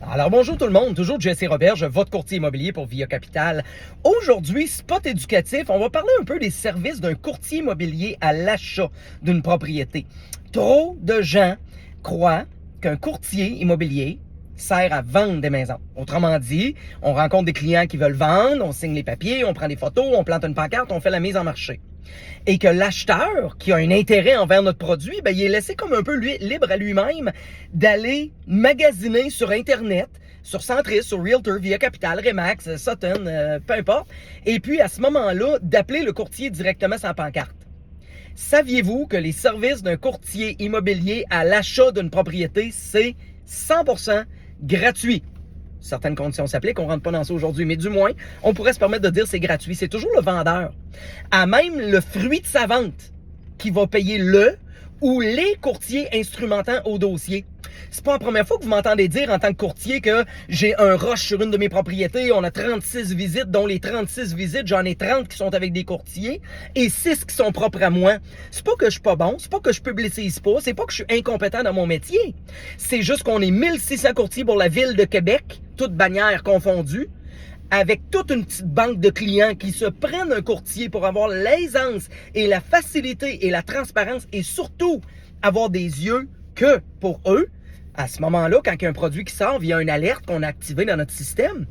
Alors bonjour tout le monde, toujours Jesse Roberge, votre courtier immobilier pour Via Capital. Aujourd'hui, spot éducatif, on va parler un peu des services d'un courtier immobilier à l'achat d'une propriété. Trop de gens croient qu'un courtier immobilier sert à vendre des maisons. Autrement dit, on rencontre des clients qui veulent vendre, on signe les papiers, on prend des photos, on plante une pancarte, on fait la mise en marché. Et que l'acheteur, qui a un intérêt envers notre produit, il est laissé comme un peu libre à lui-même d'aller magasiner sur Internet, sur Centris, sur Realtor, Via Capital, Remax, Sutton, peu importe. Et puis, à ce moment-là, d'appeler le courtier directement sans pancarte. Saviez-vous que les services d'un courtier immobilier à l'achat d'une propriété, c'est 100% gratuit? Certaines conditions s'appliquent, on ne rentre pas dans ça aujourd'hui, mais du moins, on pourrait se permettre de dire que c'est gratuit. C'est toujours le vendeur, à même le fruit de sa vente, qui va payer le ou les courtiers instrumentant au dossier. C'est pas la première fois que vous m'entendez dire en tant que courtier que j'ai un rush sur une de mes propriétés, on a 36 visites, dont les 36 visites, j'en ai 30 qui sont avec des courtiers et 6 qui sont propres à moi. C'est pas que je suis pas bon, c'est pas que je publicise pas, c'est pas que je suis incompétent dans mon métier. C'est juste qu'on est 1600 courtiers pour la ville de Québec, toutes bannières confondues, avec toute une petite banque de clients qui se prennent un courtier pour avoir l'aisance et la facilité et la transparence et surtout avoir des yeux que pour eux, à ce moment-là, quand il y a un produit qui sort via une alerte qu'on a activée dans notre système,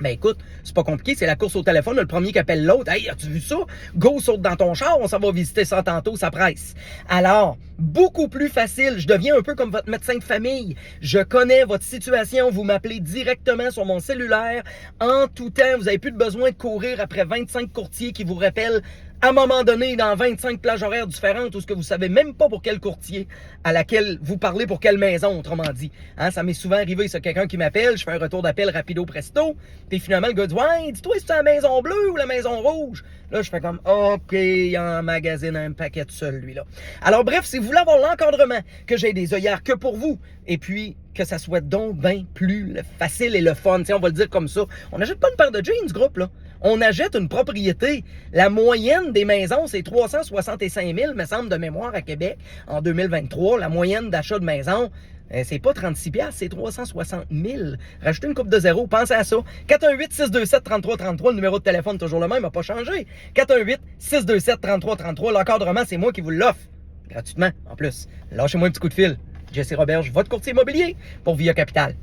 ben écoute, c'est pas compliqué, c'est la course au téléphone, le premier qui appelle l'autre. Hey, as-tu vu ça? Go, saute dans ton char, on s'en va visiter ça tantôt, ça presse. Alors, beaucoup plus facile, je deviens un peu comme votre médecin de famille. Je connais votre situation, vous m'appelez directement sur mon cellulaire. En tout temps, vous n'avez plus de besoin de courir après 25 courtiers qui vous rappellent à un moment donné, dans 25 plages horaires différentes, où ce que vous savez même pas pour quel courtier à laquelle vous parlez pour quelle maison, autrement dit. Hein, ça m'est souvent arrivé, c'est quelqu'un qui m'appelle, je fais un retour d'appel rapido presto, puis finalement le gars dit « Ouais, dis-toi, c'est la maison bleue ou la maison rouge? » Là, je fais comme « OK, il emmagasine un paquet de seul, lui-là. » Alors bref, si vous voulez avoir l'encadrement, que j'ai des œillères que pour vous, et puis que ça soit donc bien plus facile et le fun, on va le dire comme ça. On n'achète pas une paire de jeans, groupe, là. On achète une propriété. La moyenne des maisons, c'est 365 000, me semble, de mémoire à Québec en 2023. La moyenne d'achat de maison, c'est pas 36 $, c'est 360 000. Rajoutez une coupe de zéro, pensez à ça. 418-627-3333, le numéro de téléphone toujours le même, n'a pas changé. 418-627-3333, l'encadrement, c'est moi qui vous l'offre. Gratuitement, en plus. Lâchez-moi un petit coup de fil. Jesse Roberge, votre courtier immobilier pour Via Capital.